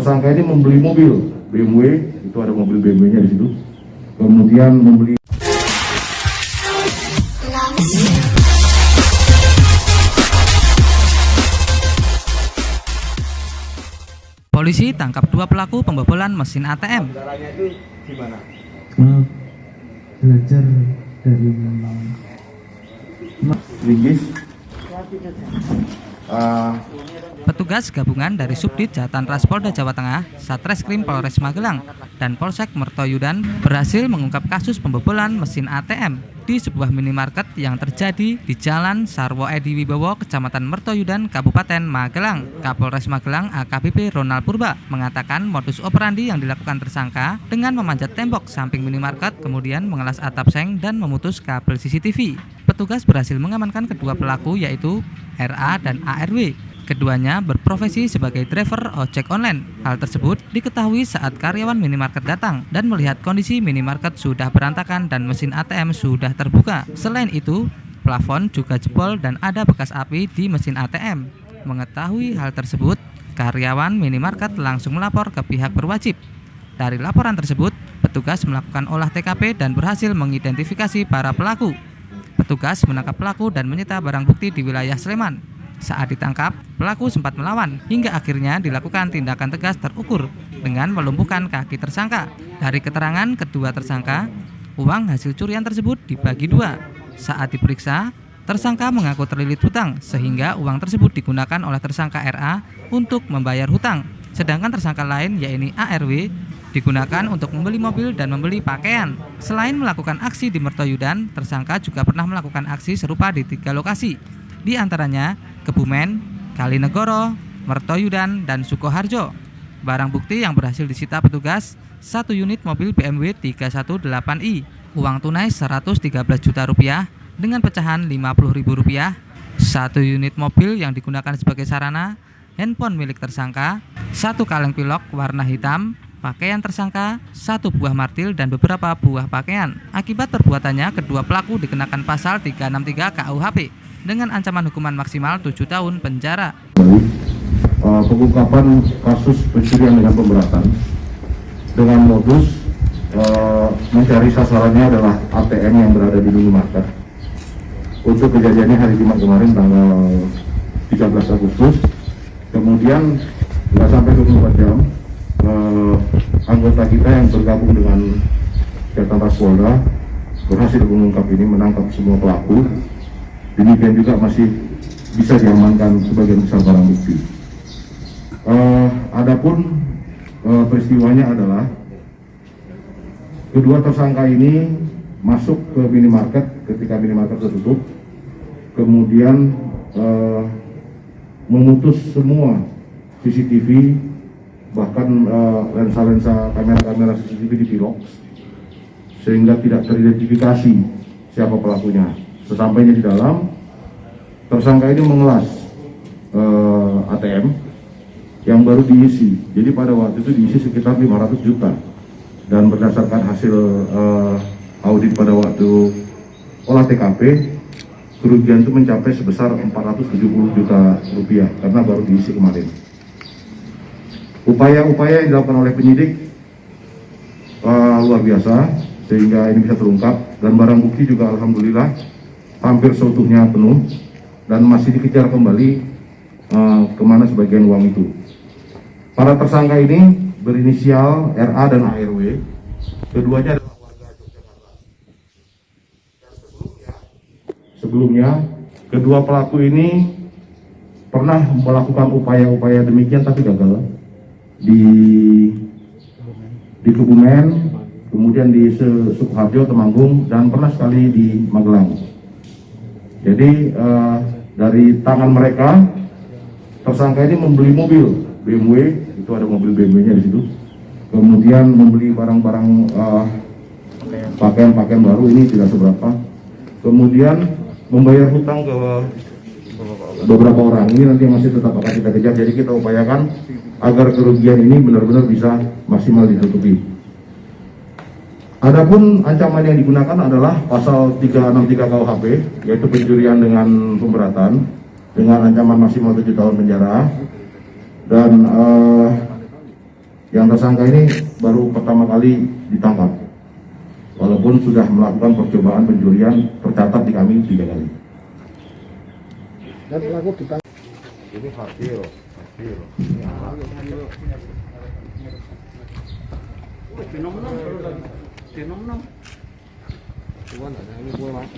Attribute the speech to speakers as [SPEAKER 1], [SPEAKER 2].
[SPEAKER 1] tersangka ini membeli mobil BMW, itu ada mobil BMW-nya di situ. Kemudian membeli
[SPEAKER 2] Polisi tangkap 2 pelaku pembobolan mesin ATM.
[SPEAKER 1] Caranya itu gimana?
[SPEAKER 3] Belajar dari
[SPEAKER 1] Linggis.
[SPEAKER 2] Petugas gabungan dari Subdit Jatan Ras Polda Jawa Tengah, Satreskrim Polres Magelang, dan Polsek Mertoyudan berhasil mengungkap kasus pembobolan mesin ATM di sebuah minimarket yang terjadi di Jalan Sarwo Edi Wibowo, Kecamatan Mertoyudan, Kabupaten Magelang. Kapolres Magelang AKBP Ronald Purba mengatakan modus operandi yang dilakukan tersangka dengan memanjat tembok samping minimarket, kemudian mengelas atap seng dan memutus kabel CCTV. Petugas berhasil mengamankan kedua pelaku yaitu RA dan ARW. Keduanya berprofesi sebagai driver ojek online. Hal tersebut diketahui saat karyawan minimarket datang dan melihat kondisi minimarket sudah berantakan dan mesin ATM sudah terbuka. Selain itu, plafon juga jebol dan ada bekas api di mesin ATM. Mengetahui hal tersebut, karyawan minimarket langsung melapor ke pihak berwajib. Dari laporan tersebut, petugas melakukan olah TKP dan berhasil mengidentifikasi para pelaku. Petugas menangkap pelaku dan menyita barang bukti di wilayah Sleman. Saat ditangkap, pelaku sempat melawan hingga akhirnya dilakukan tindakan tegas terukur dengan melumpuhkan kaki tersangka. Dari keterangan kedua tersangka, uang hasil curian tersebut dibagi 2. Saat diperiksa, tersangka mengaku terlilit hutang sehingga uang tersebut digunakan oleh tersangka RA untuk membayar hutang. Sedangkan tersangka lain yaitu ARW digunakan untuk membeli mobil dan membeli pakaian. Selain melakukan aksi di Mertoyudan, tersangka juga pernah melakukan aksi serupa di 3 lokasi, di antaranya Kebumen, Kalinegoro, Mertoyudan, dan Sukoharjo. Barang bukti yang berhasil disita petugas, 1 unit mobil BMW 318i, uang tunai Rp113 juta dengan pecahan Rp50.000, 1 unit mobil yang digunakan sebagai sarana, handphone milik tersangka, 1 kaleng pilok warna hitam, pakaian tersangka, 1 buah martil, dan beberapa buah pakaian. Akibat perbuatannya, kedua pelaku dikenakan pasal 363 KUHP dengan ancaman hukuman maksimal 7 tahun penjara.
[SPEAKER 1] Pengungkapan kasus pencurian dengan pemberatan dengan modus mencari sasarannya adalah ATM yang berada di minimarket. Untuk kejadiannya hari Jumat kemarin tanggal 13 Agustus, kemudian nggak sampai 24 jam, anggota kita yang bergabung dengan Jatan Ras Polda berhasil mengungkap ini, menangkap semua pelaku. Demikian juga masih bisa diamankan sebagian besar barang bukti. Adapun peristiwanya adalah kedua tersangka ini masuk ke minimarket ketika minimarket tertutup, kemudian memutus semua CCTV, bahkan lensa-lensa kamera-kamera CCTV dipilok sehingga tidak teridentifikasi siapa pelakunya. Sesampainya di dalam, tersangka ini mengelas ATM yang baru diisi. Jadi pada waktu itu diisi sekitar 500 juta. Dan berdasarkan hasil audit pada waktu olah TKP, kerugian itu mencapai sebesar Rp470 juta karena baru diisi kemarin. Upaya-upaya yang dilakukan oleh penyidik luar biasa sehingga ini bisa terungkap, dan barang bukti juga alhamdulillah hampir seutuhnya penuh dan masih dikejar kembali kemana sebagian uang itu. Para tersangka ini berinisial RA dan ARW, keduanya adalah warga Yogyakarta. Dan sebelumnya kedua pelaku ini pernah melakukan upaya-upaya demikian tapi gagal di Kebumen, kemudian di Sukoharjo, Temanggung, dan pernah sekali di Magelang. Jadi dari tangan mereka, tersangka ini membeli mobil BMW, itu ada mobil BMW-nya di situ. Kemudian membeli barang-barang pakaian-pakaian baru, ini tidak seberapa. Kemudian membayar hutang ke beberapa orang, ini nanti masih tetap akan kita kejar. Jadi kita upayakan agar kerugian ini benar-benar bisa maksimal ditutupi. Adapun ancaman yang digunakan adalah pasal 363 KUHP, yaitu pencurian dengan pemberatan dengan ancaman maksimal 7 tahun penjara. Dan Yang tersangka ini baru pertama kali ditangkap, walaupun sudah melakukan percobaan pencurian tercatat di kami 3 kali.
[SPEAKER 3] Dan pelaku ditangkap.
[SPEAKER 1] Ini hasil.
[SPEAKER 3] Fenomenal. Cuman ada ini gue mas.